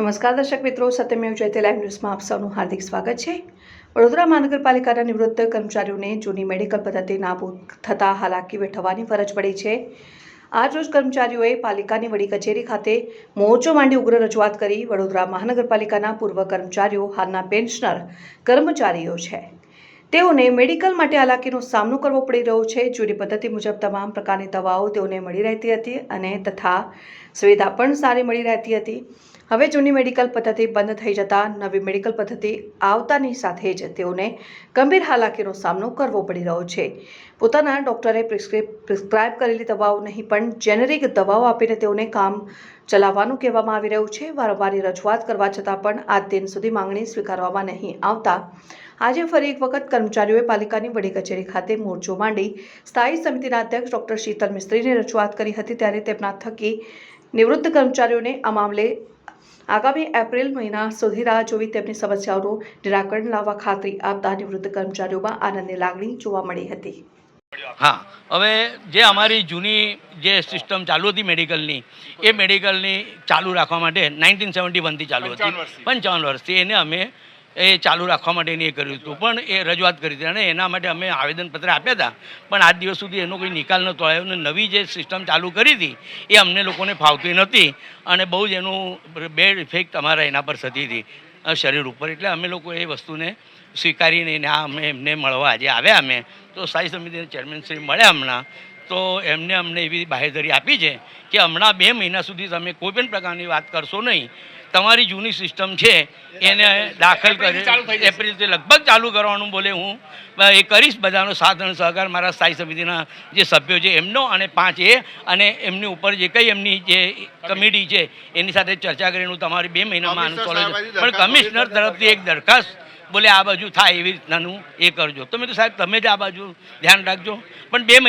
નમસ્કાર દર્શક મિત્રો, સત્યમેવ જયતે લાઈવ ન્યૂઝમાં આપ સૌનું હાર્દિક સ્વાગત છે। વડોદરા મહાનગરપાલિકાના નિવૃત્ત કર્મચારીઓને જૂની મેડિકલ પદ્ધતિ નાબૂદ થતાં હાલાકી વેઠવવાની ફરજ પડી છે। આજ રોજ કર્મચારીઓએ પાલિકાની વડી કચેરી ખાતે મોરચો માંડી ઉગ્ર રજૂઆત કરી। વડોદરા મહાનગરપાલિકાના પૂર્વ કર્મચારીઓ હાલના પેન્શનર કર્મચારીઓ છે, તેઓને મેડિકલ માટે હાલાકીનો સામનો કરવો પડી રહ્યો છે। જૂની પદ્ધતિ મુજબ તમામ પ્રકારની દવાઓ તેઓને મળી રહેતી હતી અને તથા સુવિધા પણ સારી મળી રહેતી હતી। હવે જૂની મેડિકલ પદ્ધતિ બંધ થઈ જતા નવી મેડિકલ પદ્ધતિ આવતાની સાથે જ તેઓને ગંભીર હાલાકીનો સામનો કરવો પડી રહ્યો છે। પોતાના ડોક્ટરે પ્રિસ્ક્રાઇબ કરેલી દવાઓ નહીં પણ જેનેરિક દવાઓ આપીને તેઓને કામ ચલાવવાનું કહેવામાં આવી રહ્યું છે। વારંવાર રજૂઆત કરવા છતાં પણ આજ દિન સુધી માંગણી સ્વીકારવામાં નહીં આવતા આજે ફરી એક વખત કર્મચારીઓએ પાલિકાની વડી કચેરી ખાતે મોરચો માંડી સ્થાયી સમિતિના અધ્યક્ષ ડોક્ટર શીતલ મિસ્ત્રીને રજૂઆત કરી હતી। ત્યારે તેમના થકી નિવૃત્ત કર્મચારીઓને આ મામલે આગામી એપ્રિલ મહિના સુધી રાહ જોવી તેમની સમસ્યાઓનું નિરાકરણ લાવવા ખાતરી આપતા નિવૃત્ત કર્મચારીઓમાં આનંદની લાગણી જોવા મળી હતી। હા, હવે જે અમારી જૂની જે સિસ્ટમ ચાલુ હતી મેડિકલની, એ મેડિકલની ચાલુ રાખવા માટે 1971થી ચાલુ હતી, 55 વર્ષથી એને અમે એ ચાલુ રાખવા માટેની એ કર્યું હતું, પણ એ રજૂઆત કરી હતી અને એના માટે અમે આવેદનપત્ર આપ્યા હતા, પણ આજ દિવસ સુધી એનો કોઈ નિકાલ નહોતો આવ્યો અને નવી જે સિસ્ટમ ચાલુ કરી હતી એ અમને લોકોને ફાવતી નહોતી અને બહુ જ એનું બેડ ઇફેક્ટ અમારા એના પર થતી હતી શરીર ઉપર। એટલે અમે લોકો એ વસ્તુને સ્વીકારીને અમે એમને મળવા આજે આવ્યા। અમે તો સ્થાયી સમિતિના ચેરમેન શ્રી મળ્યા હમણાં, તો એમને અમને એવી બાહેધરી આપી છે કે હમણાં 2 મહિના સુધી તમે કોઈ પણ પ્રકારની વાત કરશો નહીં। તમારી જૂની સિસ્ટમ છે એને દાખલ કરી એપ્રિલથી લગભગ ચાલુ કરવાનું બોલે હું એ કરીશ। બધાનો સાથ અને સહકાર મારા સ્થાયી સમિતિના જે સભ્યો છે એમનો અને 5A અને એમની ઉપર જે કંઈ એમની જે કમિટી છે એની સાથે ચર્ચા કરીને હું તમારી 2 મહિનામાં આનું સોલ્વ। પણ કમિશનર તરફથી એક દરખાસ્ત બોલે આ બાજુ થાય એવી રીતનાનું એ કરજો। તો મેં તો સાહેબ તમે જ આ બાજુ ધ્યાન રાખજો, પણ 2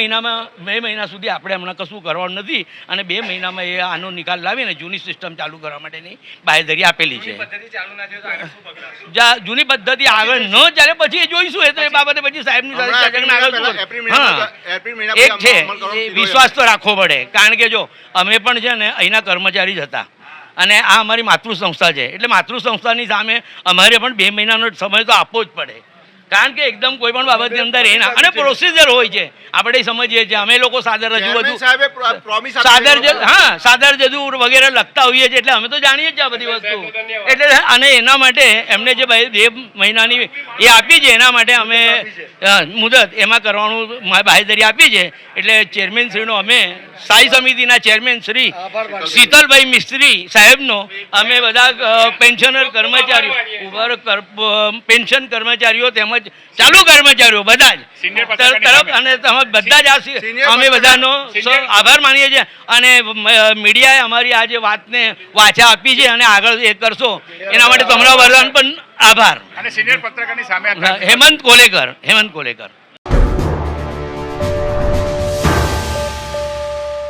મહિના સુધી આપણે હમણાં કશું કરવાનું નથી અને 2 મહિનામાં એ આનો નિકાલ લાવીને જૂની સિસ્ટમ ચાલુ કરવા માટેની બાહેધરી આપેલી છે। જૂની પદ્ધતિ આગળ ન ચાલે પછી એ જોઈશું, એ તો એ બાબતે પછી સાહેબની એક છે એ વિશ્વાસ તો રાખવો પડે, કારણ કે જો અમે પણ છે ને અહીંના કર્મચારી જ હતા અને આ અમારી માતૃ સંસ્થા છે, એટલે માતૃ સંસ્થાની સામે અમારે પણ 2 મહિનાનો સમય તો આપવો જ પડે, કારણ કે એકદમ કોઈ પણ બાબતની અંદર એના અને પ્રોસિજર હોય છે, આપણે સમજીએ છીએ। અમે લોકો સાદર જદુર વગેરે લખતા હોઈએ છીએ, એટલે અમે તો જાણીએ છીએ આ બધી વસ્તુ। એટલે અને એના માટે એમને જે 2 મહિનાની એ આપી છે એના માટે અમે મુદત એમાં કરવાનું બાહેધરી આપી છે। એટલે ચેરમેનશ્રીનો અમે સ્થાયી સમિતિના ચેરમેન શ્રી શીતલભાઈ મિસ્ત્રી સાહેબનો અમે બધા પેન્શનર કર્મચારીઓ પેન્શન કર્મચારીઓ તેમજ ચાલુ કર્મચારીઓ બધા જ તરફ અને બધા જ અમે બધાનો આભાર માનીએ છીએ અને મીડિયાએ અમારી આ જે વાતને વાચા આપી છે અને આગળ એ કરશો એના માટે તમારા વરદાન પણ આભાર। અને સિનિયર પત્રકારની સામે હેમંત કોલેકર।